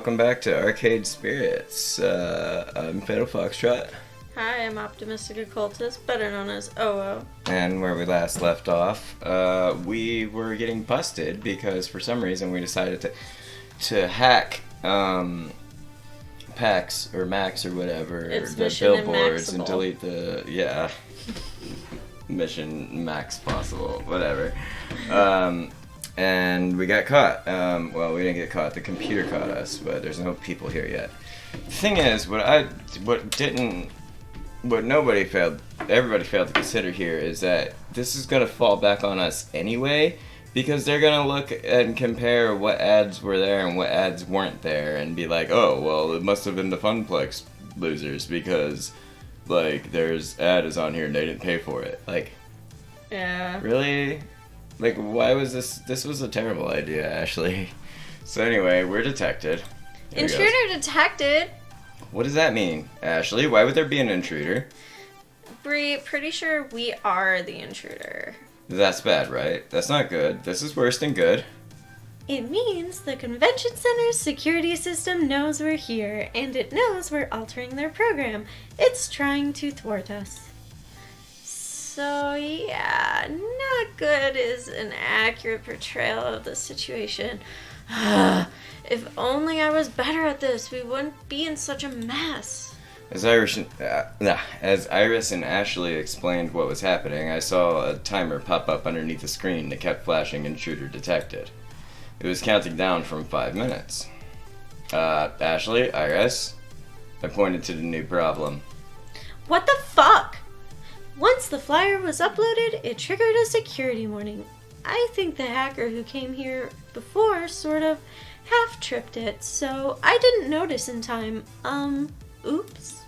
Welcome back to Arcade Spirits. I'm Fatal Foxtrot. Hi, I'm Optimistic Occultist, better known as OO. And where we last left off, we were getting busted because for some reason we decided to hack PAX or Max or whatever, It's the Mission billboards and Immaxable. delete the Mission Max Possible, whatever. And we got caught. Well, we didn't get caught. The computer caught us, but there's no people here yet. The thing is, everybody failed to consider here is that this is gonna fall back on us anyway, because they're gonna look and compare what ads were there and what ads weren't there, and be like, oh, well, it must have been the Funplex losers because, like, there's ad is on here and they didn't pay for it. Like, Yeah. really? Like, why was this? This was a terrible idea, Ashley. So anyway, we're detected. Here we go. Intruder detected. What does that mean, Ashley? Why would there be an intruder? Bree, pretty sure we are the intruder. That's bad, right? That's not good. This is worse than good. It means the convention center's security system knows we're here, and it knows we're altering their program. It's trying to thwart us. So yeah, not good is an accurate portrayal of the situation. If only I was better at this, we wouldn't be in such a mess. As Iris and Ashley explained what was happening, I saw a timer pop up underneath the screen that kept flashing intruder detected. It was counting down from 5 minutes. Ashley, Iris, I pointed to the new problem. What the fuck? Once the flyer was uploaded, it triggered a security warning. I think the hacker who came here before sort of half-tripped it, so I didn't notice in time. Oops.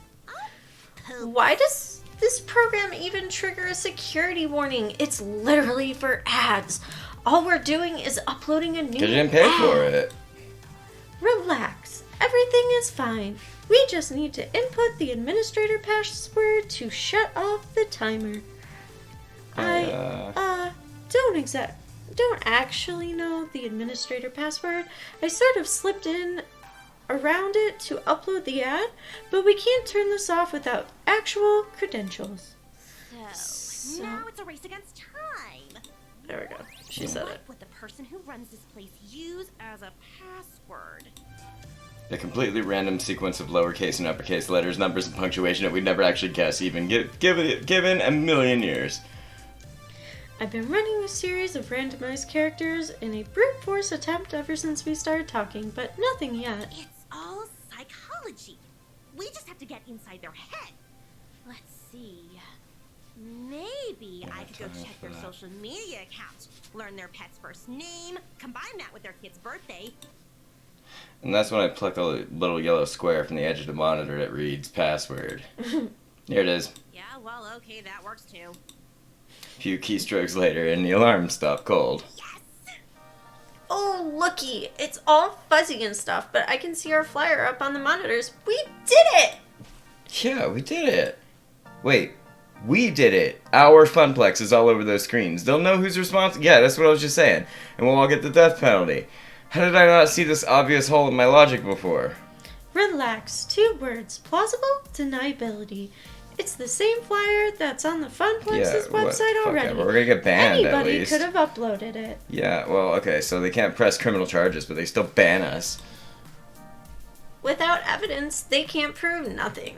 Why does this program even trigger a security warning? It's literally for ads. All we're doing is uploading a new Because you didn't pay for ad. it. Relax. Everything is fine. We just need to input the administrator password to shut off the timer. Don't actually know the administrator password. I sort of slipped in around it to upload the ad, but we can't turn this off without actual credentials. So now it's a race against time. There we go. She said it. What would the person who runs this place use as a password? A completely random sequence of lowercase and uppercase letters, numbers, and punctuation that we'd never actually guess, even given a million years. I've been running a series of randomized characters in a brute force attempt ever since we started talking, but nothing yet. It's all psychology. We just have to get inside their head. Let's see. Maybe I could go check their social media accounts, learn their pet's first name, combine that with their kid's birthday. And that's when I pluck a little yellow square from the edge of the monitor that reads password. Here it is. Yeah, well, okay, that works too. A few keystrokes later, and the alarm stopped cold. Yes! Oh, looky! It's all fuzzy and stuff, but I can see our flyer up on the monitors. We did it! Yeah, we did it. Wait, we did it. Our Funplex is all over those screens. They'll know who's responsible. Yeah, that's what I was just saying. And we'll all get the death penalty. How did I not see this obvious hole in my logic before? Relax. 2 words. Plausible deniability. It's the same flyer that's on the Funplex's website Fuck already. yeah, we're gonna get banned at Anybody least. could have uploaded it. Yeah, well, okay, so they can't press criminal charges, but they still ban us. Without evidence, they can't prove nothing.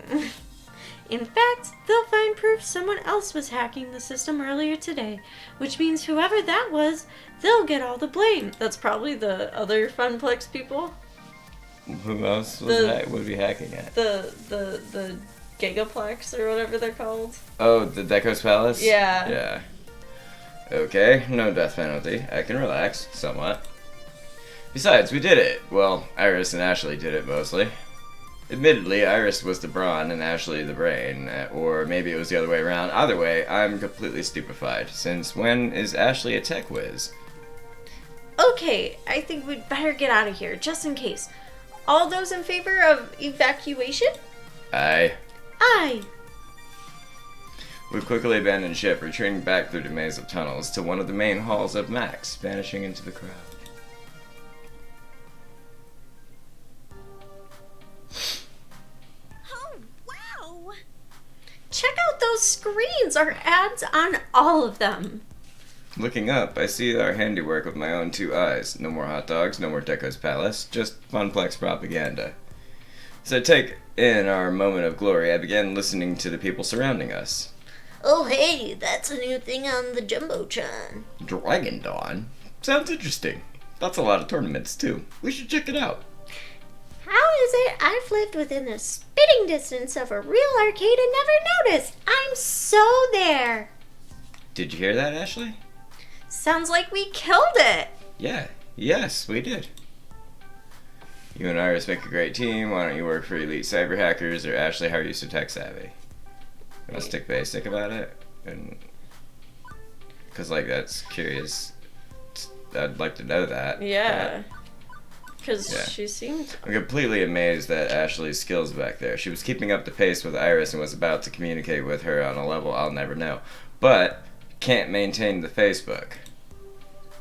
In fact, they'll find proof someone else was hacking the system earlier today, which means whoever that was, they'll get all the blame. That's probably the other Funplex people. Who else would be hacking it? The Gigaplex or whatever they're called. Oh, the Deco's Palace? Yeah. Yeah. Okay, no death penalty. I can relax, somewhat. Besides, we did it. Well, Iris and Ashley did it mostly. Admittedly, Iris was the brawn and Ashley the brain, or maybe it was the other way around. Either way, I'm completely stupefied, since when is Ashley a tech whiz? Okay, I think we'd better get out of here, just in case. All those in favor of evacuation? Aye. Aye. We quickly abandoned ship, retreating back through the maze of tunnels to one of the main halls of Max, vanishing into the crowd. those screens are ads on all of them. Looking up, I see our handiwork with my own two eyes. No more hot dogs, no more Deco's Palace, just Funplex propaganda. As I take in our moment of glory, I began listening to the people surrounding us. Oh hey, that's a new thing on the Jumbotron. Dragon Dawn? Sounds interesting. That's a lot of tournaments, too. We should check it out. How is it I've lived within the spitting distance of a real arcade and never noticed? I'm so there. Did you hear that, Ashley? Sounds like we killed it. Yeah. Yes, we did. You and Iris make a great team. Why don't you work for Elite Cyber Hackers, or Ashley, how are you so tech savvy? You want to stick basic about it? And because, like, that's curious. I'd like to know that. Yeah. Because Yeah. she seemed... I'm completely amazed at Ashley's skills back there. She was keeping up the pace with Iris and was about to communicate with her on a level I'll never know. But can't maintain the Facebook.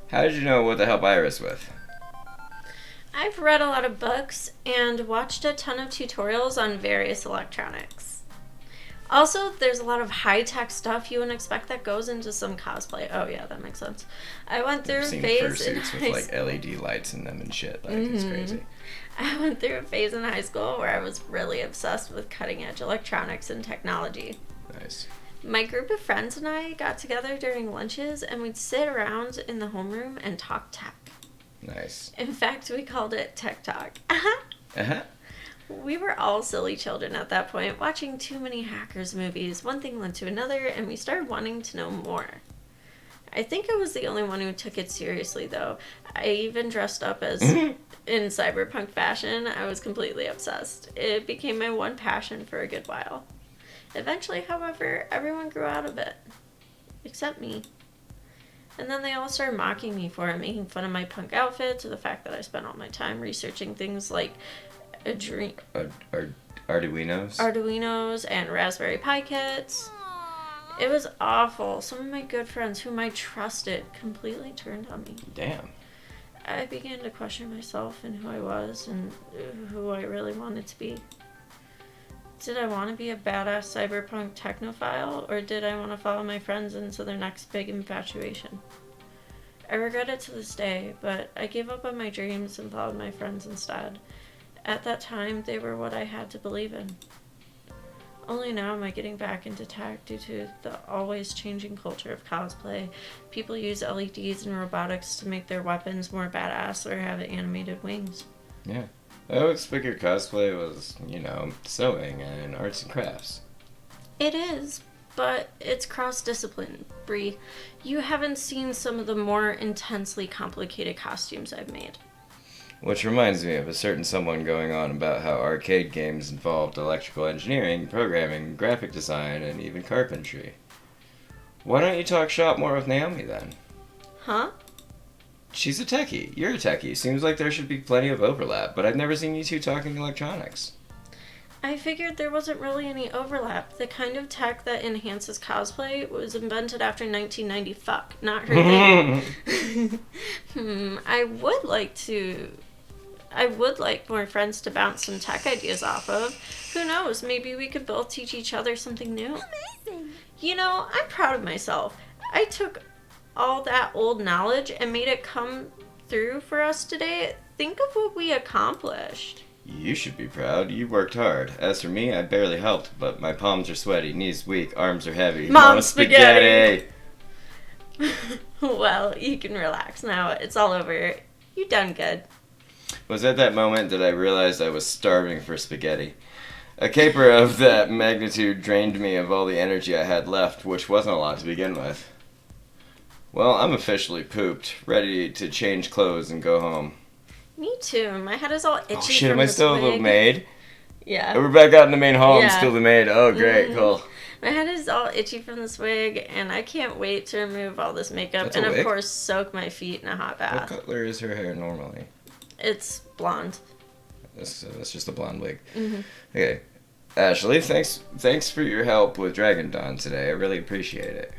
How did you know what to help Iris with? I've read a lot of books and watched a ton of tutorials on various electronics. Also, there's a lot of high-tech stuff you wouldn't expect that goes into some cosplay. Oh yeah, that makes sense. I went through I've a seen phase in fursuits high with like LED lights in them and shit. Like it's crazy. I went through a phase in high school where I was really obsessed with cutting-edge electronics and technology. Nice. My group of friends and I got together during lunches and we'd sit around in the homeroom and talk tech. Nice. In fact, we called it Tech Talk. Uh-huh. We were all silly children at that point, watching too many hackers movies. One thing led to another, and we started wanting to know more. I think I was the only one who took it seriously, though. I even dressed up as in cyberpunk fashion. I was completely obsessed. It became my one passion for a good while. Eventually, however, everyone grew out of it. Except me. And then they all started mocking me for it, making fun of my punk outfits, or the fact that I spent all my time researching things like Arduinos and Raspberry Pi kits. It was awful. Some of my good friends whom I trusted completely turned on me. Damn. I began to question myself and who I was and who I really wanted to be. Did I want to be a badass cyberpunk technophile, or did I want to follow my friends into their next big infatuation? I regret it to this day, but I gave up on my dreams and followed my friends instead. At that time, they were what I had to believe in. Only now am I getting back into tech due to the always changing culture of cosplay. People use LEDs and robotics to make their weapons more badass or have animated wings. Yeah. I always figured cosplay was, sewing and arts and crafts. It is, but it's cross-discipline, Bree. You haven't seen some of the more intensely complicated costumes I've made. Which reminds me of a certain someone going on about how arcade games involved electrical engineering, programming, graphic design, and even carpentry. Why don't you talk shop more with Naomi then? Huh? She's a techie. You're a techie. Seems like there should be plenty of overlap, but I've never seen you two talking electronics. I figured there wasn't really any overlap. The kind of tech that enhances cosplay was invented after 1990. Fuck, not her thing. I would like more friends to bounce some tech ideas off of. Who knows, maybe we could both teach each other something new. Amazing! I'm proud of myself. I took all that old knowledge and made it come through for us today. Think of what we accomplished. You should be proud. You worked hard. As for me, I barely helped, but my palms are sweaty, knees weak, arms are heavy. Mom spaghetti! Well, you can relax now. It's all over. You done good. It was at that moment that I realized I was starving for spaghetti. A caper of that magnitude drained me of all the energy I had left, which wasn't a lot to begin with. Well, I'm officially pooped, ready to change clothes and go home. Me too. My head is all itchy. Oh shit, from am I this still a little wig. maid? Yeah. Oh, we're back out in the main hall, Yeah. I'm still the maid. Oh, great, cool. My head is all itchy from this wig, and I can't wait to remove all this makeup That's a and, of wig? course, soak my feet in a hot What bath. color is her hair normally? It's blonde. That's just a blonde wig. Mm-hmm. Okay. Ashley, thanks for your help with Dragon Dawn today. I really appreciate it.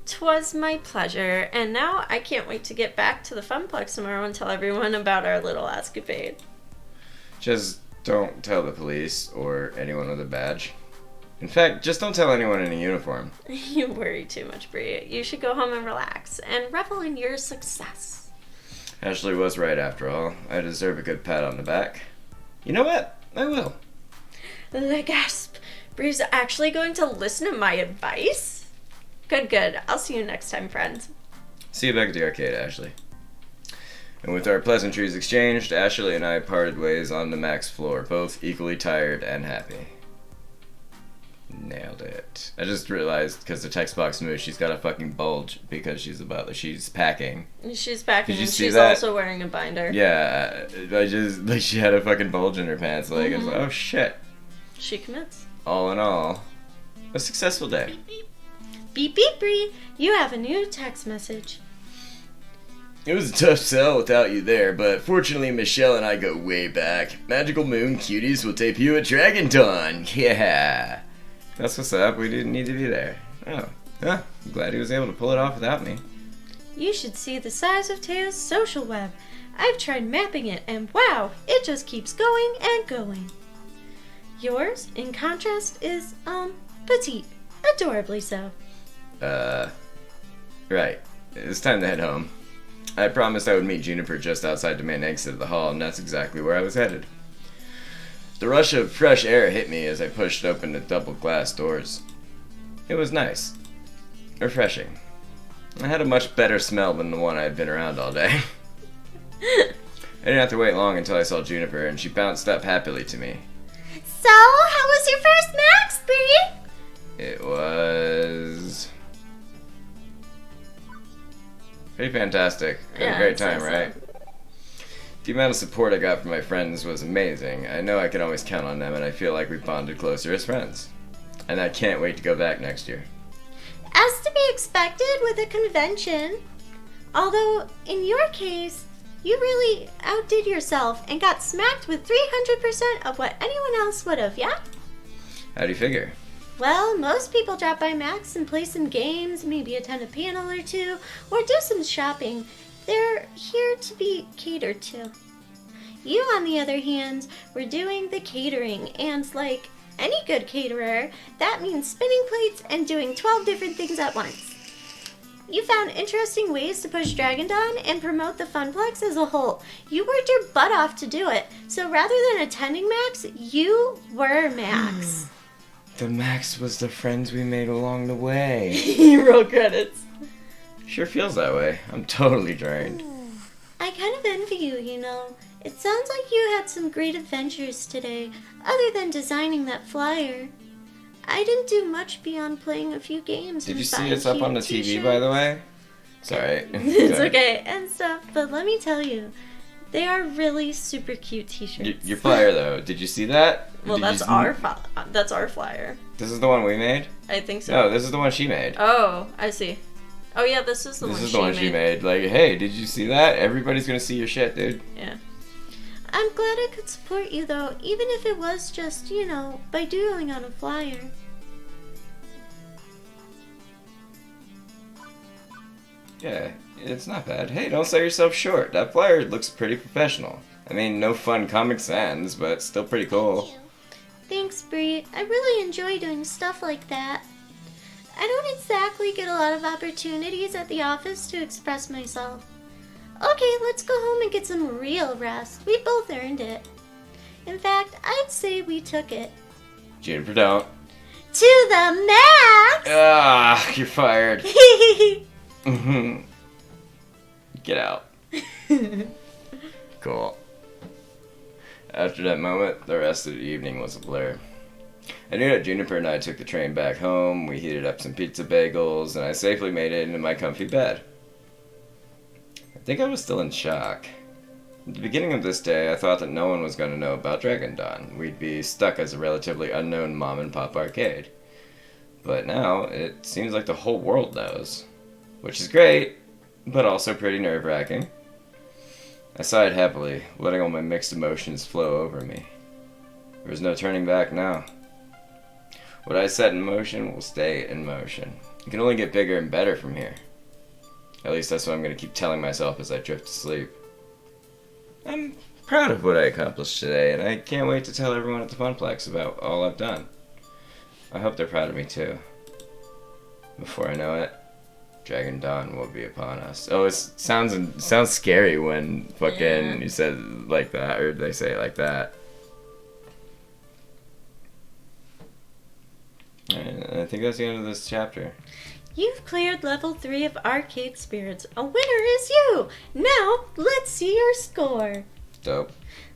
'Twas my pleasure, and now I can't wait to get back to the Funplex tomorrow and tell everyone about our little escapade. Just don't tell the police or anyone with a badge. In fact, just don't tell anyone in a uniform. You worry too much, Brie. You should go home and relax and revel in your success. Ashley was right after all. I deserve a good pat on the back. You know what? I will. The gasp. Brie's actually going to listen to my advice? Good. I'll see you next time, friends. See you back at the arcade, Ashley. And with our pleasantries exchanged, Ashley and I parted ways on the Max floor, both equally tired and happy. Nailed it. I just realized, because the text box moved, she's got a fucking bulge because she's a butler. She's packing. She's packing. Did you see she's that? also wearing a binder. Yeah, she had a fucking bulge in her pants. I was like, oh shit. She commits. All in all, a successful day. Beep beep, Brie. You have a new text message. It was a tough sell without you there, but fortunately Michelle and I go way back. Magical Moon Cuties will tape you at Dragon Dawn. Yeah. That's what's up. We didn't need to be there. Oh. Huh. I'm glad he was able to pull it off without me. You should see the size of Tea's social web. I've tried mapping it, and wow, it just keeps going and going. Yours, in contrast, is, petite. Adorably so. Right. It's time to head home. I promised I would meet Juniper just outside the main exit of the hall, and that's exactly where I was headed. The rush of fresh air hit me as I pushed open the double glass doors. It was nice. Refreshing. I had a much better smell than the one I had been around all day. I didn't have to wait long until I saw Juniper, and she bounced up happily to me. So, how was your first Max, Brie? It was pretty fantastic. I had a great time, right? The amount of support I got from my friends was amazing. I know I can always count on them, and I feel like we've bonded closer as friends. And I can't wait to go back next year. As to be expected with a convention. Although, in your case, you really outdid yourself and got smacked with 300% of what anyone else would have, yeah? How do you figure? Well, most people drop by Max and play some games, maybe attend a panel or two, or do some shopping. They're here to be catered to. You, on the other hand, were doing the catering, and like any good caterer, that means spinning plates and doing 12 different things at once. You found interesting ways to push Dragon Dawn and promote the Funplex as a whole. You worked your butt off to do it, so rather than attending Max, you were Max. The Max was the friends we made along the way. Roll credits. Sure feels that way. I'm totally drained. I kind of envy you, you know. It sounds like you had some great adventures today, other than designing that flyer. I didn't do much beyond playing a few games. Did and you see buying it's up on the cute TV, by the way? Sorry. It's okay, and stuff, but let me tell you, they are really super cute t-shirts. Your flyer, though, did you see that? Well, Did that's you see- our flyer. This is the one we made? I think so. No, this is the one she made. Oh, I see. Oh yeah, this is the This one is the one she made. Like, hey, did you see that? Everybody's gonna see your shit, dude. Yeah. I'm glad I could support you though, even if it was just, you know, by doodling on a flyer. Yeah, it's not bad. Hey, don't sell yourself short. That flyer looks pretty professional. I mean, no fun Comic Sans, but still pretty cool. Thanks, Brie. I really enjoy doing stuff like that. I don't exactly get a lot of opportunities at the office to express myself. Okay, let's go home and get some real rest. We both earned it. In fact, I'd say we took it. Juniper, don't. To the max! Ah, you're fired. Get out. Cool. After that moment, the rest of the evening was a blur. I knew that Juniper and I took the train back home, we heated up some pizza bagels, and I safely made it into my comfy bed. I think I was still in shock. At the beginning of this day, I thought that no one was going to know about Dragon Dawn. We'd be stuck as a relatively unknown mom-and-pop arcade. But now, it seems like the whole world knows. Which is great, but also pretty nerve-wracking. I sighed happily, letting all my mixed emotions flow over me. There was no turning back now. What I set in motion will stay in motion. It can only get bigger and better from here. At least that's what I'm going to keep telling myself as I drift to sleep. I'm proud of what I accomplished today, and I can't wait to tell everyone at the Funplex about all I've done. I hope they're proud of me too. Before I know it, Dragon Dawn will be upon us. Oh, it sounds scary when fucking you said it like that, or they say it like that. And I think that's the end of this chapter. You've cleared level 3 of Arcade Spirits. A winner is you! Now, let's see your score. Dope.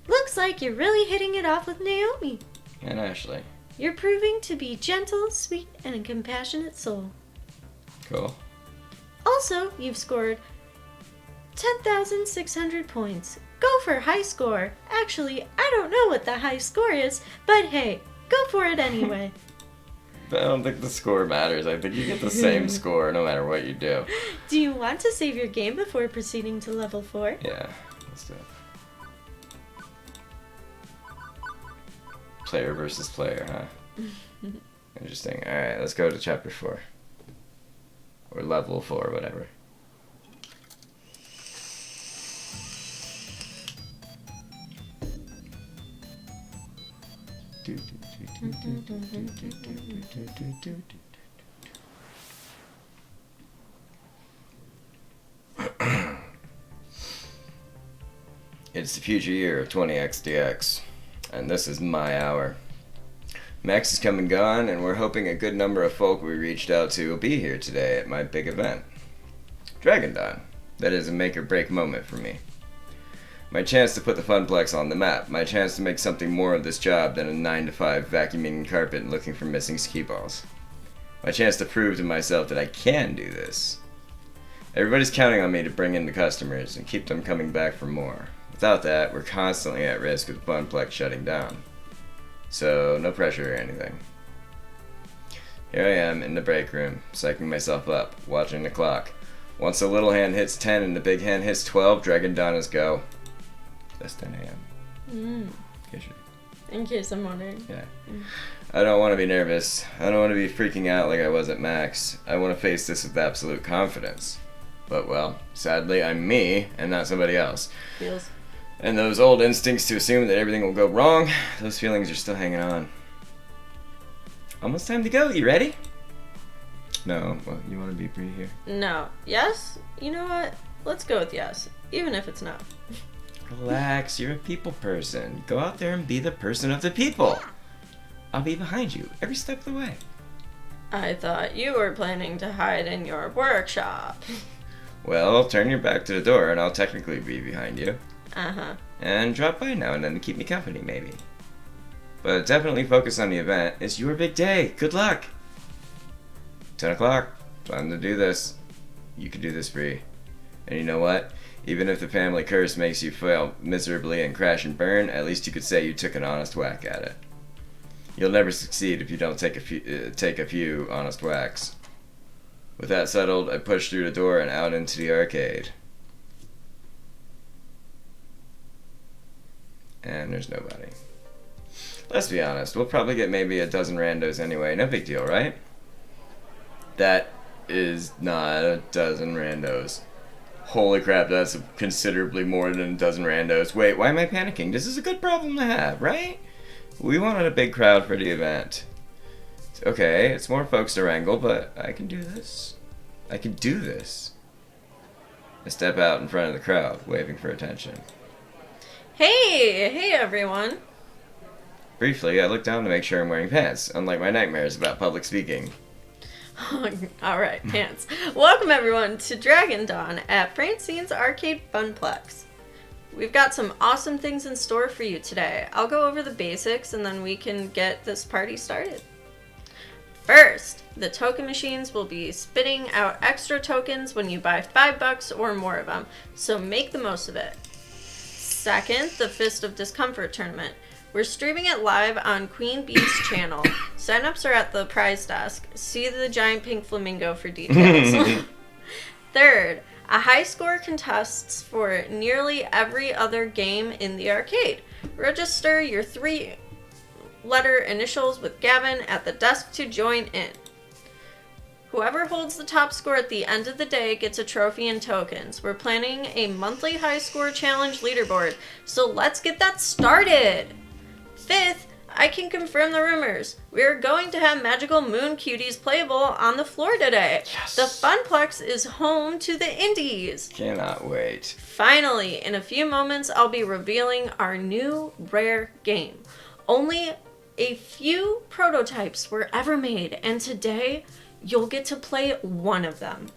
Looks like you're really hitting it off with Naomi. And Ashley. You're proving to be gentle, sweet, and a compassionate soul. Cool. Also, you've scored 10,600 points. Go for high score. Actually, I don't know what the high score is, but hey, go for it anyway. But I don't think the score matters. I think you get the same score no matter what you do. Do you want to save your game before proceeding to level 4? Yeah, let's do it. Player versus player, huh? Interesting. Alright, let's go to chapter 4. Or level 4, whatever. It's the future year of 20XDX, and this is my hour. Max is come and gone, and we're hoping a good number of folk we reached out to will be here today at my big event. Dragon Dawn. That is a make-or-break moment for me. My chance to put the Funplex on the map. My chance to make something more of this job than a 9-to-5 vacuuming carpet and looking for missing ski balls. My chance to prove to myself that I can do this. Everybody's counting on me to bring in the customers and keep them coming back for more. Without that, we're constantly at risk with Funplex shutting down. So, no pressure or anything. Here I am in the break room, psyching myself up, watching the clock. Once the little hand hits 10 and the big hand hits 12, Dragon Dawn is go. That's 10 a.m. In case I'm wondering. Yeah. I don't want to be nervous. I don't want to be freaking out like I was at Max. I want to face this with absolute confidence. But, well, sadly, I'm me and not somebody else. Feels. And those old instincts to assume that everything will go wrong, those feelings are still hanging on. Almost time to go. You ready? No. Well, you want to be pretty here? No. Yes? You know what? Let's go with yes, even if it's no. Relax. You're a people person. Go out there and be the person of the people. I'll be behind you every step of the way. I thought you were planning to hide in your workshop. Well, turn your back to the door and I'll technically be behind you. Uh-huh. And drop by now and then to keep me company, maybe. But definitely focus on the event. It's your big day. Good luck. 10 o'clock. Time to do this. You can do this free. And you know what? Even if the family curse makes you fail miserably and crash and burn, at least you could say you took an honest whack at it. You'll never succeed if you don't take a few honest whacks. With that settled, I pushed through the door and out into the arcade. And there's nobody. Let's be honest, we'll probably get maybe a dozen randos anyway. No big deal, right? That is not a dozen randos. Holy crap, that's considerably more than a dozen randos. Wait, why am I panicking? This is a good problem to have, right? We wanted a big crowd for the event. Okay, it's more folks to wrangle, but I can do this. I can do this. I step out in front of the crowd, waving for attention. Hey everyone. Briefly, I look down to make sure I'm wearing pants, unlike my nightmares about public speaking. Alright, pants. Welcome everyone to Dragon Dawn at Francine's Arcade Funplex. We've got some awesome things in store for you today. I'll go over the basics and then we can get this party started. First, the token machines will be spitting out extra tokens when you buy $5 or more of them, so make the most of it. Second, the Fist of Discomfort tournament. We're streaming it live on Queen Bee's channel. Sign-ups are at the prize desk. See the giant pink flamingo for details. Third, a high score contests for nearly every other game in the arcade. Register your 3-letter initials with Gavin at the desk to join in. Whoever holds the top score at the end of the day gets a trophy and tokens. We're planning a monthly high score challenge leaderboard, so let's get that started! Fifth, I can confirm the rumors. We're going to have Magical Moon Cuties playable on the floor today. Yes. The Funplex is home to the indies. Cannot wait. Finally, in a few moments, I'll be revealing our new rare game. Only a few prototypes were ever made, and today, you'll get to play one of them.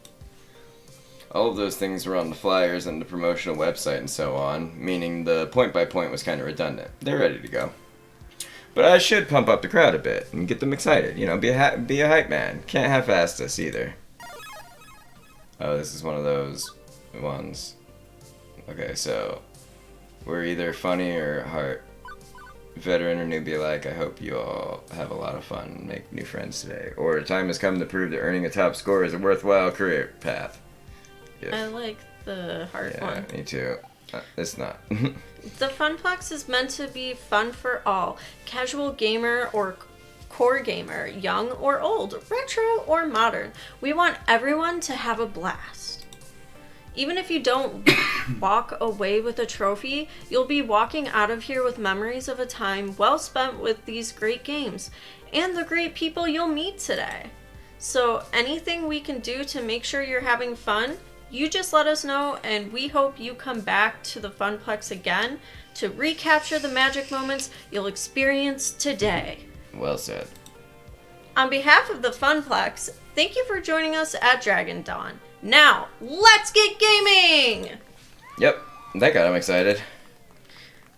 All of those things were on the flyers and the promotional website and so on, meaning the point-by-point was kind of redundant. They're ready to go. But I should pump up the crowd a bit and get them excited. You know, be a hype man. Can't half-ass this either. Oh, this is one of those ones. Okay, so we're either funny or heart. Veteran or newbie alike, I hope you all have a lot of fun and make new friends today. Or the time has come to prove that earning a top score is a worthwhile career path. Yes. I like the heart one. Yeah, me too. It's not. The Funplex is meant to be fun for all. Casual gamer or core gamer, young or old, retro or modern. We want everyone to have a blast. Even if you don't walk away with a trophy, you'll be walking out of here with memories of a time well spent with these great games and the great people you'll meet today. So anything we can do to make sure you're having fun, you just let us know, and we hope you come back to the Funplex again to recapture the magic moments you'll experience today. Well said. On behalf of the Funplex, thank you for joining us at Dragon Dawn. Now, let's get gaming! Yep, that got him excited.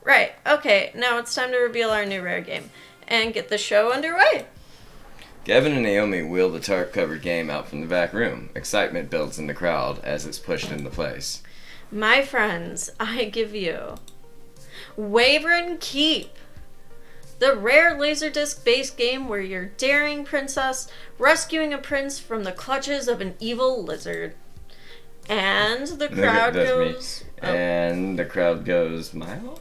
Right, okay, now it's time to reveal our new rare game and get the show underway. Gavin and Naomi wheel the tarp-covered game out from the back room. Excitement builds in the crowd as it's pushed into place. My friends, I give you Wyvern Keep, the rare Laserdisc-based game where you're daring princess rescuing a prince from the clutches of an evil lizard. And the crowd That's me. goes... And the crowd goes, Milo?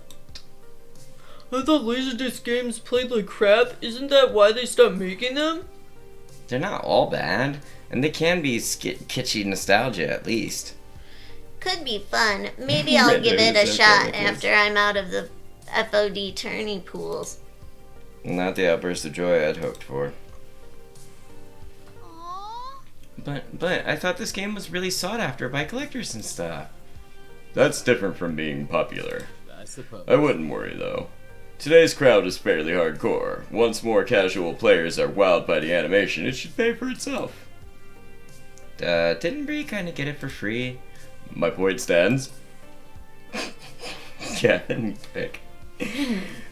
I thought Laserdisc games played like crap. Isn't that why they stopped making them? They're not all bad, and they can be kitschy nostalgia at least. Could be fun. Maybe I'll give it a shot after I'm out of the FOD tourney pools. Not the outburst of joy I'd hoped for. Aww. But I thought this game was really sought after by collectors and stuff. That's different from being popular. I suppose. I wouldn't worry though. Today's crowd is fairly hardcore. Once more casual players are wowed by the animation, it should pay for itself. Didn't Bree kind of get it for free? My point stands. Kevin, pick.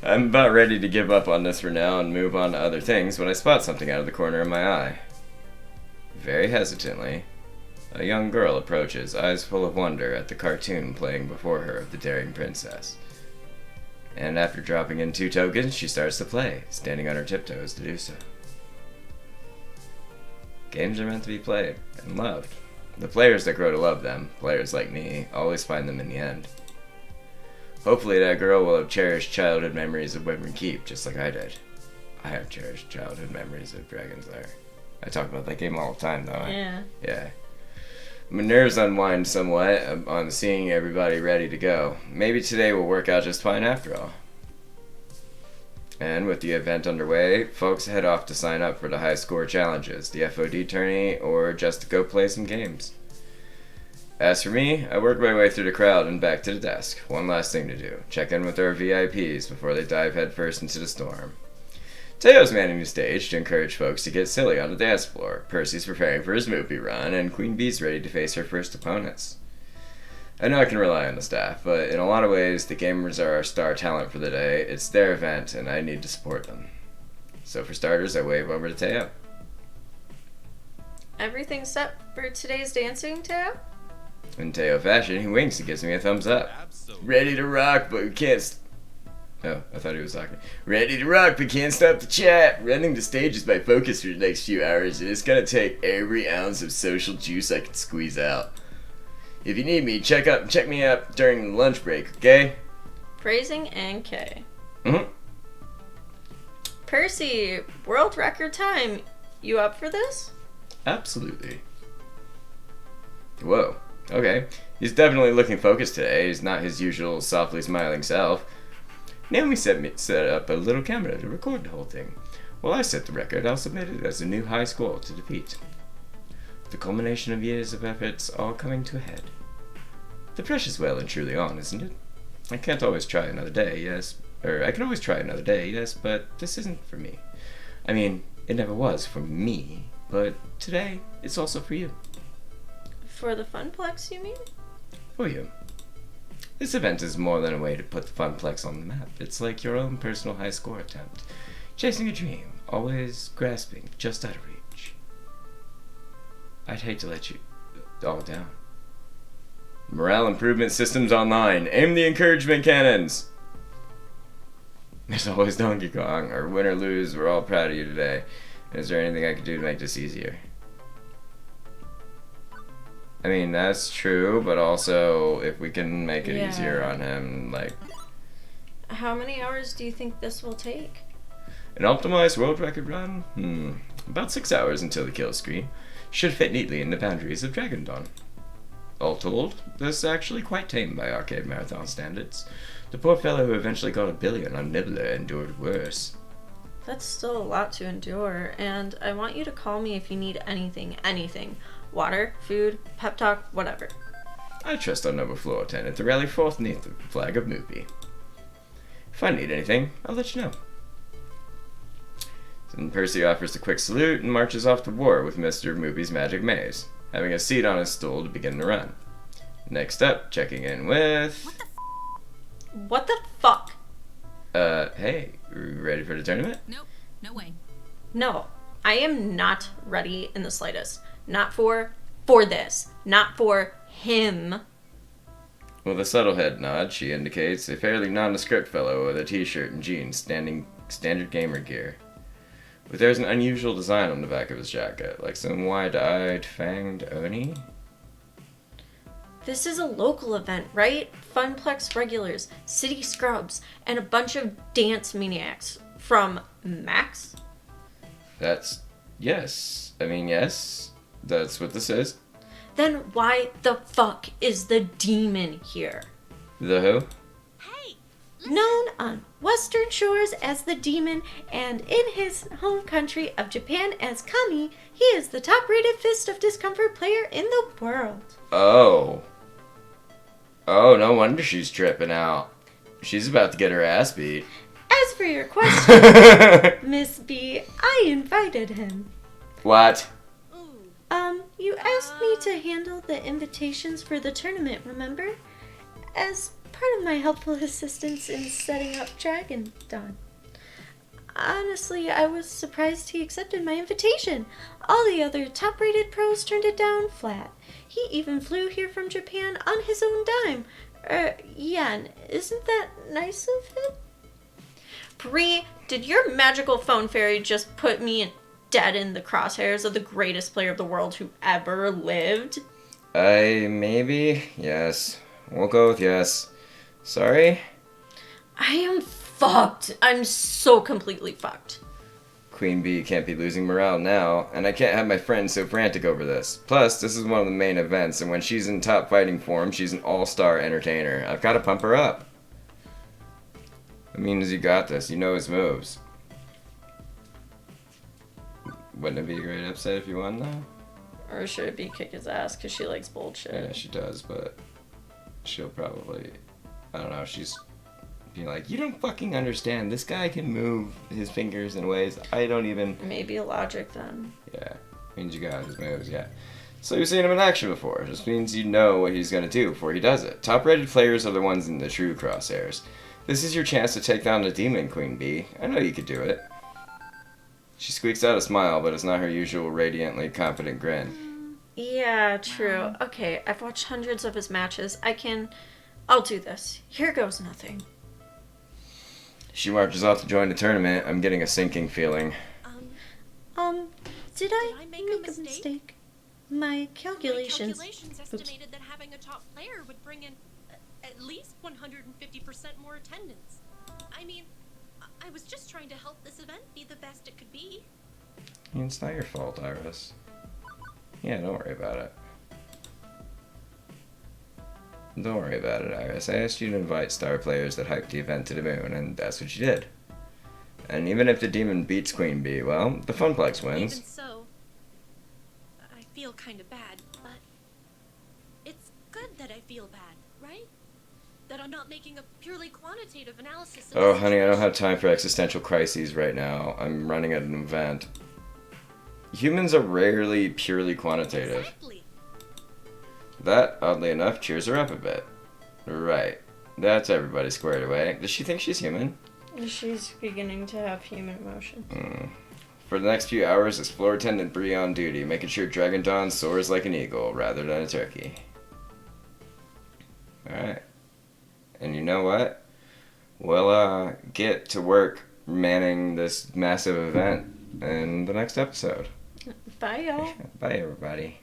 I'm about ready to give up on this for now and move on to other things when I spot something out of the corner of my eye. Very hesitantly, a young girl approaches, eyes full of wonder at the cartoon playing before her of the daring princess. And after dropping in 2 tokens, she starts to play, standing on her tiptoes to do so. Games are meant to be played and loved. The players that grow to love them, players like me, always find them in the end. Hopefully that girl will have cherished childhood memories of Wyvern Keep, just like I did. I have cherished childhood memories of Dragon's Lair. I talk about that game all the time, though. Yeah. My nerves unwind somewhat on seeing everybody ready to go. Maybe today will work out just fine after all. And with the event underway, folks head off to sign up for the high score challenges, the FOD tourney, or just to go play some games. As for me, I work my way through the crowd and back to the desk. One last thing to do, check in with our VIPs before they dive headfirst into the storm. Teo's manning the stage to encourage folks to get silly on the dance floor. Percy's preparing for his movie run, and Queen Bee's ready to face her first opponents. I know I can rely on the staff, but in a lot of ways, the gamers are our star talent for the day. It's their event, and I need to support them. So for starters, I wave over to Teo. Everything set for today's dancing, Teo? In Teo fashion, he winks and gives me a thumbs up. Absolutely. Ready to rock, but we can't... Oh, I thought he was talking. Ready to rock, but can't stop the chat. Running the stage is my focus for the next few hours, and it's gonna take every ounce of social juice I can squeeze out. If you need me, check me up during the lunch break, okay? Praising and K. Mm-hmm. Percy, world record time. You up for this? Absolutely. Whoa. Okay. He's definitely looking focused today. He's not his usual softly smiling self. Naomi set up a little camera to record the whole thing. While I set the record, I'll submit it as a new high score to defeat. The culmination of years of efforts all coming to a head. The pressure's well and truly on, isn't it? I can't always try another day, yes. I can always try another day, yes, but this isn't for me. I mean, it never was for me, but today, it's also for you. For the Funplex, you mean? For you. This event is more than a way to put the Funplex on the map. It's like your own personal high score attempt. Chasing a dream, always grasping just out of reach. I'd hate to let you all down. Morale improvement systems online. Aim the encouragement cannons. There's always Donkey Kong, or win or lose, we're all proud of you today. Is there anything I could do to make this easier? I mean, that's true, but also, if we can make it easier on him, like... How many hours do you think this will take? An optimized world record run? About 6 hours until the kill screen. Should fit neatly in the boundaries of Dragon Dawn. All told, this is actually quite tame by arcade marathon standards. The poor fellow who eventually got 1 billion on Nibbler endured worse. That's still a lot to endure, and I want you to call me if you need anything. Water, food, pep talk, whatever. I trust our noble floor attendant to rally forth beneath the flag of Moopy. If I need anything, I'll let you know. Then Percy offers a quick salute and marches off to war with Mr. Moopy's magic maze, having a seat on his stool to begin the run. Next up, checking in with... What the fuck? Hey, ready for the tournament? Nope, no way. No, I am not ready in the slightest. Not for this. Not for him. With a subtle head nod, she indicates a fairly nondescript fellow with a t-shirt and jeans, standard gamer gear. But there's an unusual design on the back of his jacket, like some wide-eyed, fanged Oni. This is a local event, right? Funplex regulars, city scrubs, and a bunch of dance maniacs. From Max? Yes. That's what this is. Then why the fuck is the demon here? The who? Hey, Known on Western Shores as the Demon, and in his home country of Japan as Kami, he is the top-rated Fist of Discomfort player in the world. Oh, no wonder she's tripping out. She's about to get her ass beat. As for your question, Miss B, I invited him. What? You asked me to handle the invitations for the tournament, remember? As part of my helpful assistance in setting up Dragon Dawn. Honestly, I was surprised he accepted my invitation. All the other top-rated pros turned it down flat. He even flew here from Japan on his own dime. Yen, isn't that nice of him? Bree, did your magical phone fairy just put me dead in the crosshairs of the greatest player of the world who ever lived? Maybe? Yes. We'll go with yes. Sorry? I am fucked. I'm so completely fucked. Queen Bee can't be losing morale now, and I can't have my friends so frantic over this. Plus, this is one of the main events, and when she's in top fighting form, she's an all-star entertainer. I've got to pump her up. That means you got this. You know his moves. Wouldn't it be a great upset if you won, though? Or should it be kick his ass because she likes bullshit? Yeah, she does, but she'll probably... I don't know, she's... be like, you don't fucking understand. This guy can move his fingers in ways I don't even... Maybe a logic then. Yeah, means you got his moves, yeah. So you've seen him in action before. Just means you know what he's going to do before he does it. Top-rated players are the ones in the true crosshairs. This is your chance to take down the demon, Queen Bee. I know you could do it. She squeaks out a smile, but it's not her usual radiantly confident grin. Yeah, true. Okay, I've watched hundreds of his matches. I'll do this. Here goes nothing. She marches off to join the tournament. I'm getting a sinking feeling. Did I make make a a mistake? mistake? My calculations... Estimated that having a top player would bring in at least 150% more attendance. I mean, I was just trying to help this event be the best it could be. It's not your fault, Iris. Yeah, don't worry about it. Don't worry about it, Iris. I asked you to invite star players that hyped the event to the moon, and that's what you did. And even if the demon beats Queen Bee, well, the Funplex wins. Even so, I feel kind of bad, but it's good that I feel bad, right? That I'm not making a purely quantitative analysis of Oh, the honey, I don't have situation. time for existential crises right now. I'm running at an event. Humans are rarely purely quantitative. Exactly. That, oddly enough, cheers her up a bit. Right. That's everybody squared away. Does she think she's human? She's beginning to have human emotion. For the next few hours, it's floor attendant Bree on duty, making sure Dragon Dawn soars like an eagle rather than a turkey. Alright. And you know what? We'll get to work manning this massive event in the next episode. Bye, y'all. Bye, everybody.